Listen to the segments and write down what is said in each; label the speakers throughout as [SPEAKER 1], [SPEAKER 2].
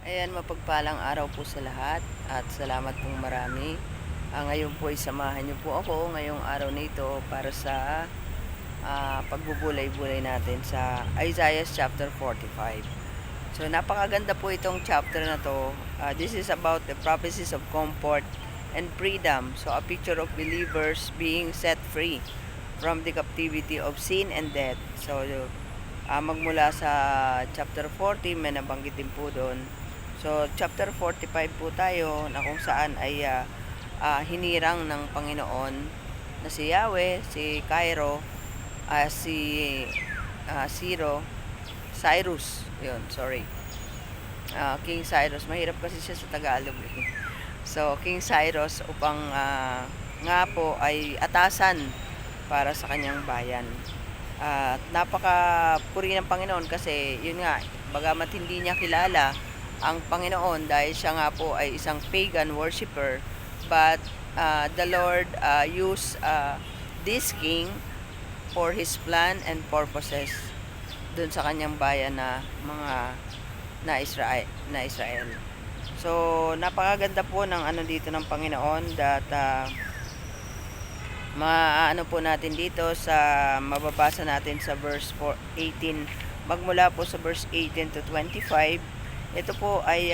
[SPEAKER 1] Ayan, mapagpalang araw po sa lahat at salamat pong marami. Ngayon po ay samahan niyo po ako ngayong araw na ito para sa pagbubulay-bulay natin sa Isaiah chapter 45. So napakaganda po itong chapter na to. This is about the prophecies of comfort and freedom. So a picture of believers being set free from the captivity of sin and death. So magmula sa chapter 40 may nabanggit din po doon. So chapter 45 po tayo na kung saan ay hinirang ng Panginoon na si Yahweh, si Cairo, si Cyrus, yun, sorry. King Cyrus, mahirap kasi siya sa Tagalog. So King Cyrus upang nga po ay atasan para sa kanyang bayan. At napakapuri ng Panginoon kasi yun nga, bagamat hindi niya kilala ang Panginoon dahil siya nga po ay isang pagan worshipper, but the Lord used this king for his plan and purposes dun sa kanyang bayan na mga na Israel. So napakaganda po ng ano dito ng Panginoon that maano po natin dito sa mababasa natin sa verse 18 magmula po sa verse 18 to 25. Ito po ay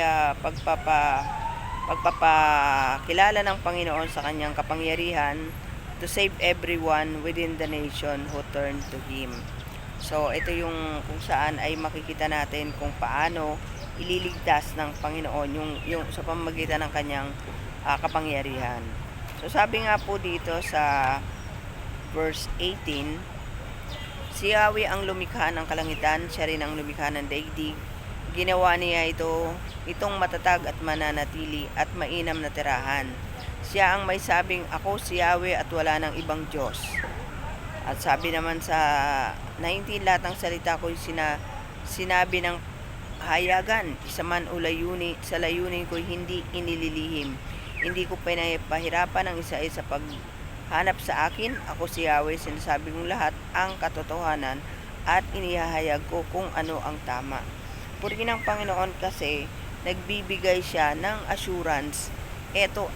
[SPEAKER 1] pagpapakilala ng Panginoon sa kanyang kapangyarihan to save everyone within the nation who turn to Him. So ito yung kung saan ay makikita natin kung paano ililigtas ng Panginoon yung sa pamamagitan ng kanyang kapangyarihan. So sabi nga po dito sa verse 18, si Yahweh ang lumikha ng kalangitan, siya rin ang lumikha ng daigdig. Ginawa niya itong matatag at mananatili at mainam na tirahan. Siya ang may sabing, ako si Yahweh at wala ng ibang Diyos. At sabi naman sa 19, lahat ng salita ko sinabi ng hayagan, isa man o layunin, sa layunin ko hindi inililihim. Hindi ko pinapahirapan ng isa sa paghanap sa akin. Ako si Yahweh, sinasabi kong lahat ang katotohanan at inihahayag ko kung ano ang tama. Purihin ng Panginoon kasi nagbibigay siya ng assurance. Ito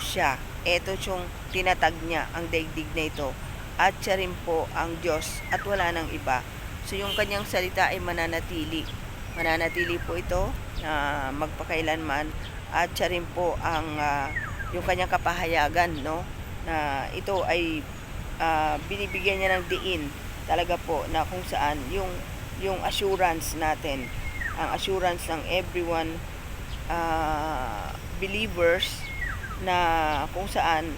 [SPEAKER 1] siya. Ito yung tinatag niya ang daigdig na ito. At siya rin po ang Diyos at wala nang iba. So yung kanyang salita ay mananatili. Mananatili po ito na magpakailanman. At siya rin po ang yung kanyang kapahayagan, no, na ito ay binibigyan niya ng diin talaga po na kung saan yung assurance natin, ang assurance ng everyone believers na kung saan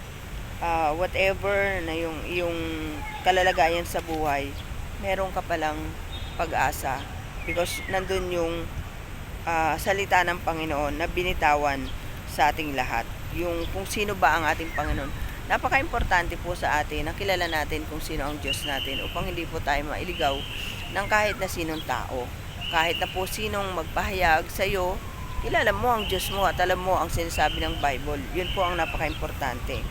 [SPEAKER 1] whatever na yung kalalagayan sa buhay, meron ka palang pag-asa because nandun yung salita ng Panginoon na binitawan sa ating lahat. Yung kung sino ba ang ating Panginoon. Napaka-importante po sa atin na kilala natin kung sino ang Diyos natin upang hindi po tayo mailigaw ng kahit na sinong tao. Kahit na po sinong magpahayag sa iyo, kilala mo ang Diyos mo at alam mo ang sinasabi ng Bible. Yun po ang napaka-importante.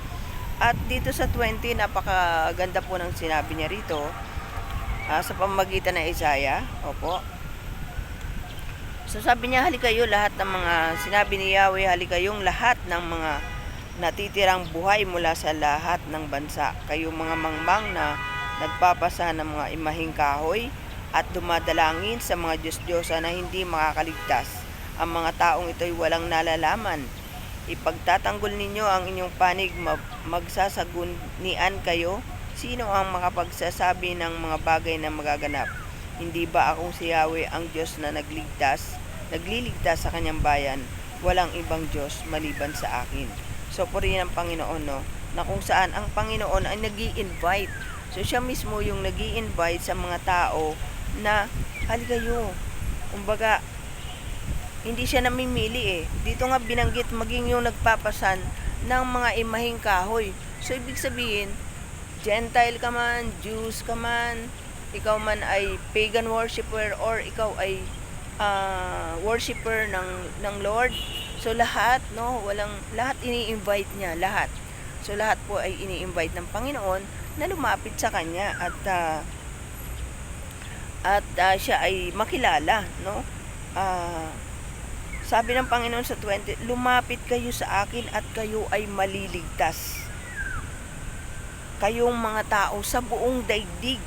[SPEAKER 1] At dito sa 20, napakaganda po ng sinabi niya rito sa pamamagitan ng Isaiah. Opo. So sabi niya, halikayo lahat ng mga, sinabi ni Yahweh, halikayong lahat ng mga natitirang buhay mula sa lahat ng bansa. Kayong mga mangmang na nagpapasa ng mga imahing kahoy at dumadalangin sa mga Diyos-Diyosa na hindi makakaligtas. Ang mga taong ito'y walang nalalaman. Ipagtatanggol ninyo ang inyong panig, magsasagunian kayo. Sino ang makapagsasabi ng mga bagay na magaganap? Hindi ba akong si Yahweh ang Diyos na nagliligtas sa kanyang bayan? Walang ibang Diyos maliban sa akin. So purihin ang Panginoon, no, na kung saan ang Panginoon ay nag-i-invite. So siya mismo yung nag-i-invite sa mga tao na halikayo. Kumbaga, hindi siya namimili eh. Dito nga binanggit maging yung nagpapasan ng mga imahing kahoy. So ibig sabihin, Gentile ka man, Jews ka man, ikaw man ay pagan worshipper or ikaw ay worshipper ng Lord. So lahat, no, lahat ini-invite niya, lahat. So lahat po ay ini-invite ng Panginoon na lumapit sa kanya at siya ay makilala, no? Sabi ng Panginoon sa 20, lumapit kayo sa akin at kayo ay maliligtas. Kayong mga tao sa buong daigdig.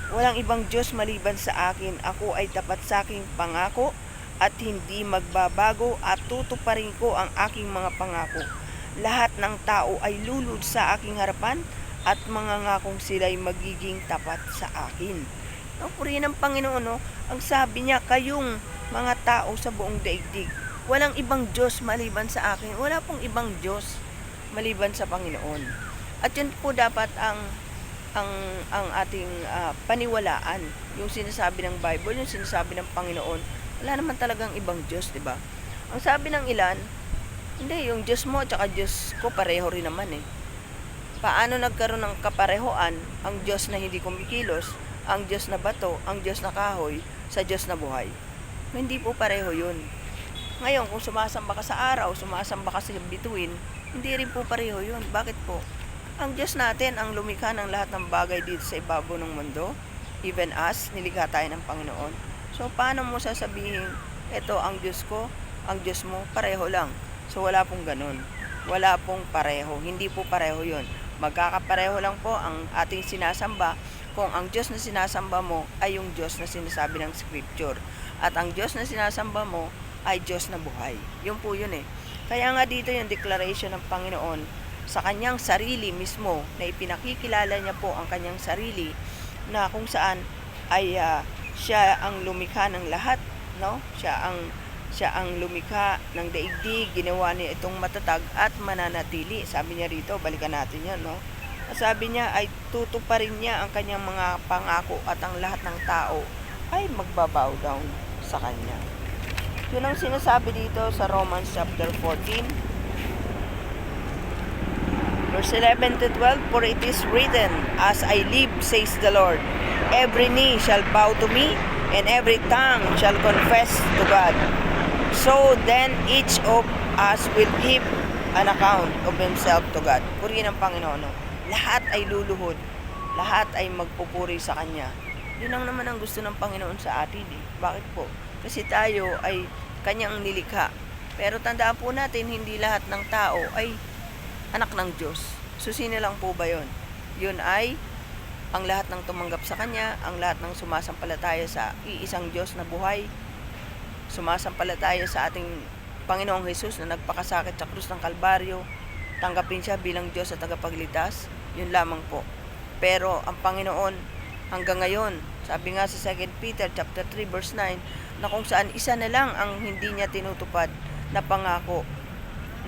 [SPEAKER 1] Walang ibang Diyos maliban sa akin. Ako ay tapat sa aking pangako at hindi magbabago at tutuparin ko ang aking mga pangako. Lahat ng tao ay lulod sa aking harapan at mangangakong sila'y magiging tapat sa akin. No, purihin ng Panginoon, no? Ang sabi niya, kayong mga tao sa buong daigdig. Walang ibang Diyos maliban sa akin. Wala pong ibang Diyos maliban sa Panginoon. At yun po dapat ang ating paniwalaan. Yung sinasabi ng Bible, yung sinasabi ng Panginoon. Wala naman talagang ibang Diyos, di ba? Ang sabi ng ilan, hindi, yung Diyos mo at Diyos ko pareho rin naman eh. Paano nagkaroon ng kaparehoan ang Diyos na hindi kumikilos, ang Diyos na bato, ang Diyos na kahoy, sa Diyos na buhay? Hindi po pareho yun. Ngayon, kung sumasamba ka sa araw, sumasamba ka sa bituin, hindi rin po pareho yun. Bakit po? Ang Diyos natin ang lumikha ng lahat ng bagay dito sa ibabaw ng mundo. Even us, nilikha tayo ng Panginoon. So, paano mo sasabihin, ito ang Diyos ko, ang Diyos mo, pareho lang. So, wala pong ganun. Wala pong pareho. Hindi po pareho yun. Magkakapareho lang po ang ating sinasamba kung ang Diyos na sinasamba mo ay yung Diyos na sinasabi ng Scripture. At ang Diyos na sinasamba mo ay Diyos na buhay. Yun po yun eh. Kaya nga dito yung declaration ng Panginoon sa kanyang sarili mismo na ipinakikilala niya po ang kanyang sarili na kung saan ay siya ang lumikha ng lahat, no? Siya ang lumikha ng daigdig, ginawa niya itong matatag at mananatili. Sabi niya rito, balikan natin 'yan, no? Sabi niya ay tutuparin niya ang kanyang mga pangako at ang lahat ng tao ay magbabow down sa kanya. Yun ang sinasabi dito sa Romans chapter 14 verse 11 to 12, for it is written, as I live, says the Lord, every knee shall bow to me, and every tongue shall confess to God. So then each of us will give an account of himself to God. Purihin ang Panginoon. No? Lahat ay luluhod. Lahat ay magpupuri sa Kanya. Yun lang naman ang gusto ng Panginoon sa atin. Eh. Bakit po? Kasi tayo ay Kanyang nilikha. Pero tandaan po natin, hindi lahat ng tao ay anak ng Diyos. So, sino lang po ba yun? Yun ay ang lahat ng tumanggap sa Kanya, ang lahat ng sumasampalataya sa iisang Diyos na buhay, sumasampalataya sa ating Panginoong Jesus na nagpakasakit sa krus ng Kalbaryo, tanggapin siya bilang Diyos at tagapagligtas, yun lamang po. Pero ang Panginoon hanggang ngayon, sabi nga sa 2 Peter chapter 3 verse 9, na kung saan isa na lang ang hindi niya tinutupad na pangako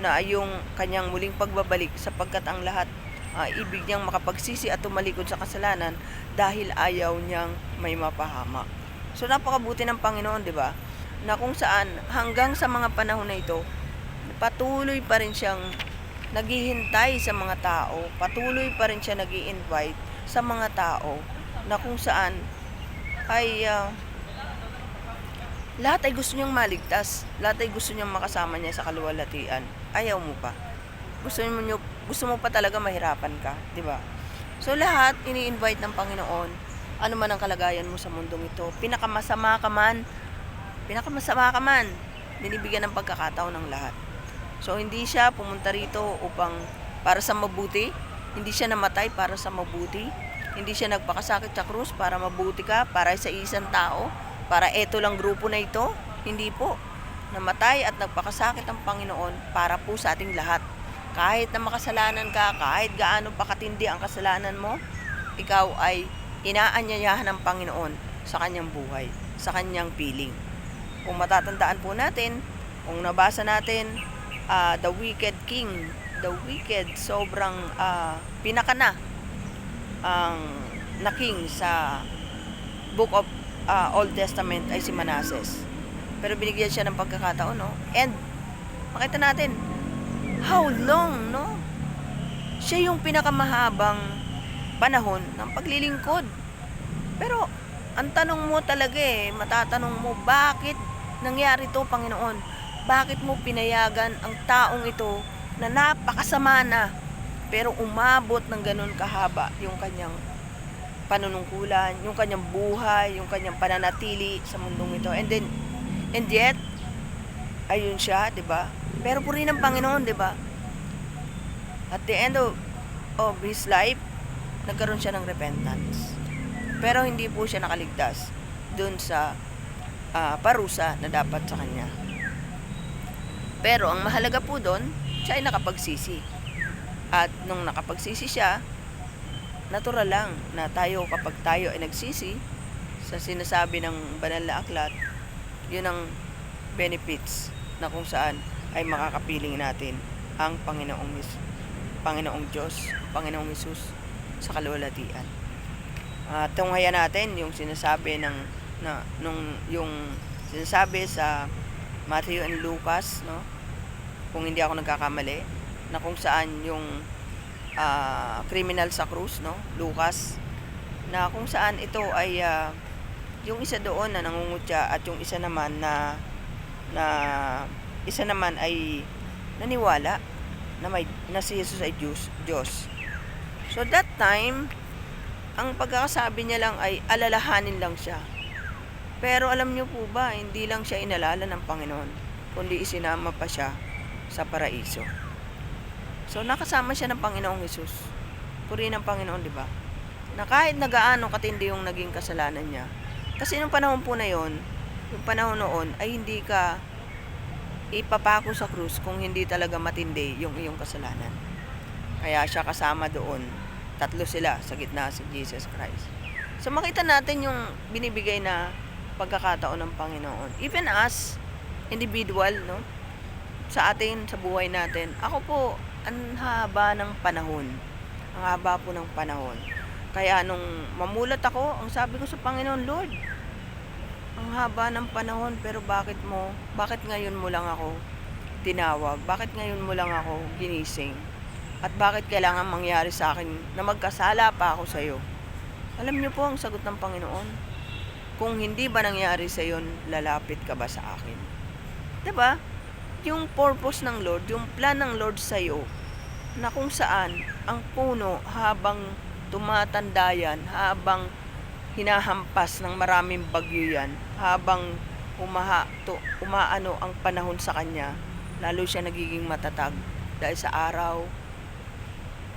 [SPEAKER 1] na yung kanyang muling pagbabalik sapagkat ang lahat ibig niyang makapagsisi at tumalikod sa kasalanan dahil ayaw niyang may mapahama. So napakabuti ng Panginoon, di ba? Na kung saan hanggang sa mga panahon na ito, patuloy pa rin siyang naghihintay sa mga tao, patuloy pa rin siya nag-i-invite sa mga tao na kung saan ay lahat ay gusto niyang maligtas. Lahat ay gusto niyang makasama niya sa kaluwalhatian. Ayaw mo pa. Gusto mo pa talaga mahirapan ka, 'di ba? So lahat ini-invite ng Panginoon. Ano man ang kalagayan mo sa mundong ito, pinakamasama ka man, binibigyan ng pagkakataon ng lahat. So hindi siya pumunta rito upang para sa mabuti, hindi siya namatay para sa mabuti, hindi siya nagpakasakit sa krus para mabuti ka, para sa isang tao, para eto lang grupo na ito. Hindi po. Namatay at nagpakasakit ang Panginoon para po sa ating lahat. Kahit na makasalanan ka, kahit gaano pa katindi ang kasalanan mo, ikaw ay inaanyayahan ng Panginoon sa kanyang buhay, sa kanyang piling. Kung matatandaan po natin, kung nabasa natin, the wicked king, the wicked, sobrang pinaka na king sa book of Old Testament ay si Manasseh. Pero binigyan siya ng pagkakataon, no? And makita natin how long, no? Siya yung pinakamahabang panahon ng paglilingkod. Pero ang tanong mo talaga matatanong mo, bakit nangyari to, Panginoon? Bakit mo pinayagan ang taong ito na napakasama na pero umabot ng ganun kahaba yung kanyang panunungkulan, yung kanyang buhay, yung kanyang pananatili sa mundong ito. And yet, ayun siya, 'di ba? Pero purihin ng Panginoon, 'di ba? At the end of his life, nagkaroon siya ng repentance. Pero hindi po siya nakaligtas dun sa parusa na dapat sa kanya. Pero ang mahalaga po doon, siya ay nakapagsisi. At nung nakapagsisi siya, natural lang na tayo kapag tayo ay nagsisi sa sinasabi ng banal na aklat, yun ang benefits na kung saan ay makakapiling natin ang Panginoong Diyos, Panginoong Hesus sa kalwalhatian. Tunghayan natin yung sinasabi yung sinasabi sa Matthew and Lucas, no? Kung hindi ako nagkakamali, na kung saan yung criminal sa krus, no? Lucas, na kung saan ito ay yung isa doon na nangungutya at yung isa naman ay naniwala na si Jesus ay Diyos. So that time, ang pagkakasabi niya lang ay alalahanin lang siya. Pero alam niyo po ba, hindi lang siya inalala ng Panginoon, kundi isinama pa siya sa paraiso. So nakasama siya ng Panginoong Hesus. Purihin ng Panginoon, di ba? Na kahit nagaano katindi yung naging kasalanan niya. Kasi nung panahon po na yon, yung panahon noon ay hindi ka ipapako sa krus kung hindi talaga matindi yung iyong kasalanan. Kaya siya kasama doon. 3 sila sa gitna, si Jesus Christ. So makita natin yung binibigay na pagkakataon ng Panginoon. Even as individual, no? Sa atin, sa buhay natin. Ako po, ang haba ng panahon. Ang haba po ng panahon. Kaya nung mamulat ako, ang sabi ko sa Panginoon, Lord, ang haba ng panahon, pero bakit ngayon mo lang ako tinawag? Bakit ngayon mo lang ako ginising? At bakit kailangan mangyari sa akin na magkasala pa ako sa iyo? Alam niyo po ang sagot ng Panginoon. Kung hindi ba nangyari sa iyo, lalapit ka ba sa akin? 'Di ba? Yung purpose ng Lord, yung plan ng Lord sa iyo, na kung saan ang puno habang tumatanda yan, habang hinahampas ng maraming bagyo yan, habang umaano ang panahon sa kanya, lalo siya nagiging matatag dahil sa araw,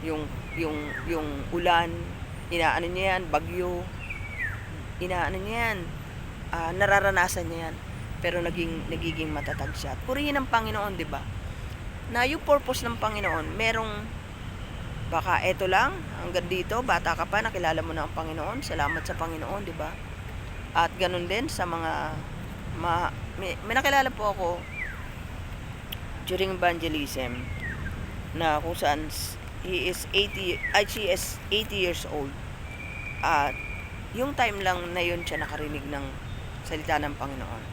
[SPEAKER 1] yung ulan, inaano niya yan, bagyo, inaano niya yan, nararanasan niya yan, pero nagiging matatag siya. Purihin ng Panginoon, di ba? Na yung purpose ng Panginoon, merong baka eto lang, hanggang dito, bata ka pa, nakilala mo na ang Panginoon, salamat sa Panginoon, di ba? At ganun din sa mga may nakilala po ako during evangelism na kung saan she is 80 years old. At yung time lang na yun siya nakarinig ng salita ng Panginoon.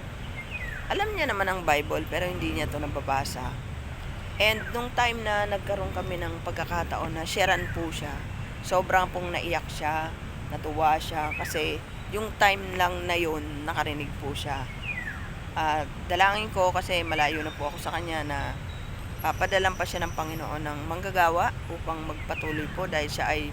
[SPEAKER 1] Alam niya naman ang Bible pero hindi niya to nababasa. And nung time na nagkaroon kami ng pagkakataon na sharean po siya, sobrang pong naiyak siya, natuwa siya kasi yung time lang na yun nakarinig po siya. At dalangin ko kasi malayo na po ako sa kanya na padalan pa siya ng Panginoon ng manggagawa upang magpatuloy po dahil siya ay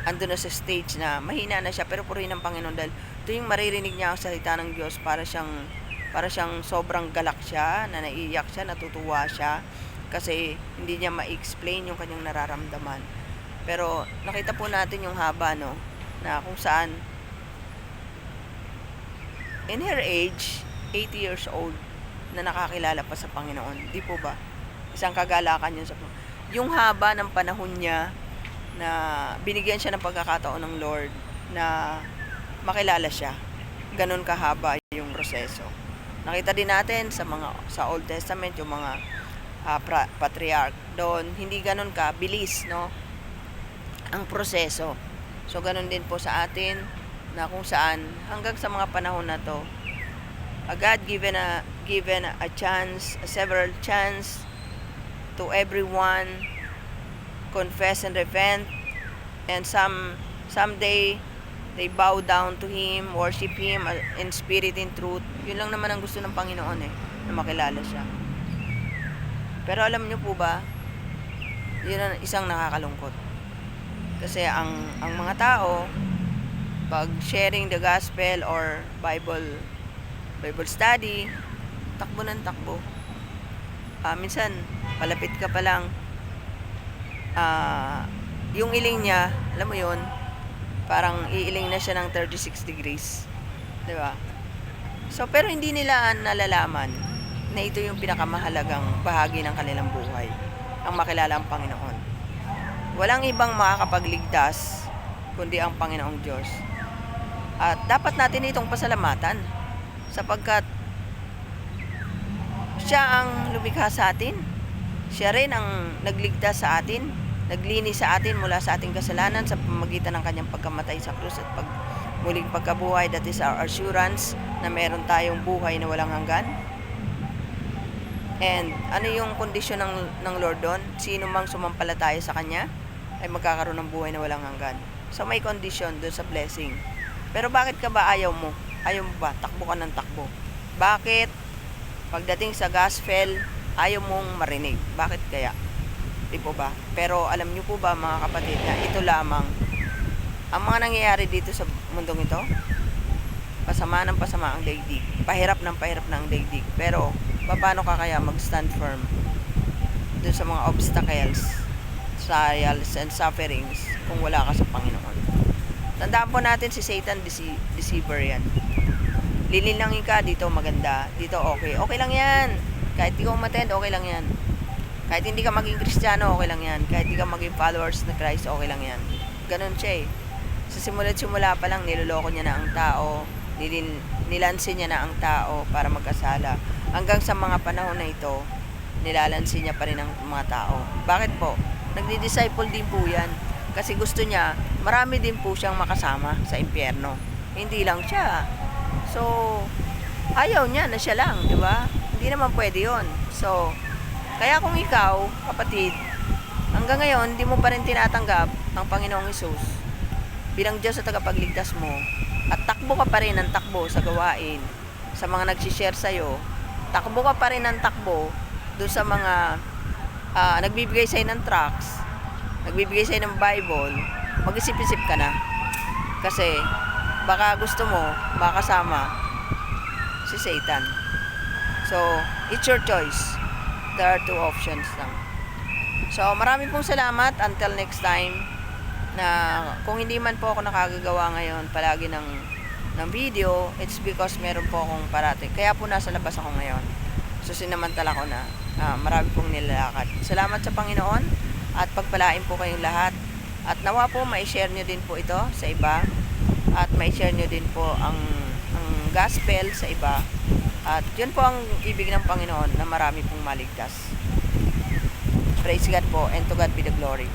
[SPEAKER 1] ando na sa stage na mahina na siya pero purihin ng Panginoon dahil ito yung maririnig niya ang salita ng Diyos para siyang sobrang galak siya, na naiiyak siya, natutuwa siya kasi hindi niya ma-explain yung kanyang nararamdaman. Pero nakita po natin yung haba, no, na kung saan in her age 80 years old na nakakilala pa sa Panginoon. Di po ba? Isang kagalakan yun sa yung haba ng panahon niya na binigyan siya ng pagkakataon ng Lord na makilala siya. Ganun kahaba yung proseso. Nakita din natin sa Old Testament yung mga patriarch doon, hindi ganun ka bilis, no, ang proseso. So ganun din po sa atin na kung saan hanggang sa mga panahon na to, God given a chance, several chance to everyone, confess and repent, and someday they bow down to Him, worship Him in spirit and truth. Yun lang naman ang gusto ng Panginoon na makilala siya. Pero alam niyo po ba, yun ang isang nakakalungkot. Kasi ang mga tao, pag sharing the gospel or Bible study, takbo ng takbo. minsan palapit ka pa lang, yung iling niya, alam mo yun, parang iiling na siya ng 36 degrees. 'Di ba? So, pero hindi nila nalalaman na ito yung pinakamahalagang bahagi ng kanilang buhay, ang makilala ang Panginoon. Walang ibang makakapagligtas kundi ang Panginoong Diyos. At dapat natin itong pasalamatan sapagkat siya ang lumikha sa atin. Siya rin ang nagligtas sa atin, naglinis sa atin mula sa ating kasalanan sa pamamagitan ng kanyang pagkamatay sa krus at muling pagkabuhay. That is our assurance na meron tayong buhay na walang hanggan. And ano yung kondisyon ng Lord doon? Sino mang sumampalataya sa Kanya ay magkakaroon ng buhay na walang hanggan. So may condition doon sa blessing. Pero bakit ka ba ayaw mo? Ayaw mo ba? Takbo ka ng takbo. Bakit? Pagdating sa gospel, ayaw mong marinig. Bakit kaya? Di po ba? Pero alam niyo po ba mga kapatid na ito lamang ang mga nangyayari dito sa mundong ito? Pasama ng pasama ang daigdig. Pahirap ng daigdig. Pero paano ka kaya mag-stand firm dun sa mga obstacles, trials, and sufferings kung wala ka sa Panginoon? Tandaan po natin si Satan, deceiver yan. Lilinangin ka, dito maganda, dito okay. Okay lang yan. Kahit di ka umattend, okay lang yan. Kahit hindi ka maging Kristiyano, okay lang yan. Kahit di ka maging followers na Christ, okay lang yan. Ganun siya eh. Sa simula pa lang, niloloko niya na ang tao, nilansin niya na ang tao para magkasala. Hanggang sa mga panahon na ito, nilalansin niya pa rin ang mga tao. Bakit po? Nagdi-disciple din po yan. Kasi gusto niya, marami din po siyang makasama sa impyerno. Hindi lang siya. So, ayaw niya na siya lang, di ba? Hindi naman pwede yon. So, kaya kung ikaw, kapatid, hanggang ngayon, hindi mo pa rin tinatanggap ang Panginoong Hesus bilang Diyos at tagapagligtas mo, at takbo ka pa rin ng takbo sa gawain, sa mga nagsishare sa'yo, takbo ka pa rin ng takbo doon sa mga nagbibigay sa'yo ng tracts, nagbibigay sa'yo ng Bible, mag-isip-isip ka na. Kasi, baka gusto mo makasama si Satan. So, it's your choice. There are two options lang. So, marami pong salamat. Until next time, na kung hindi man po ako nakagagawa ngayon palagi ng video, it's because meron po akong parating. Kaya po nasa labas ako ngayon. So, sinamantala ko na marami pong nilalakad. Salamat sa Panginoon at pagpalain po kayong lahat. At nawa po, ma-share nyo din po ito sa iba. At ma-share nyo din po ang gospel sa iba. At yun po ang ibig ng Panginoon, na marami pong maligtas. Praise God po, and to God be the glory.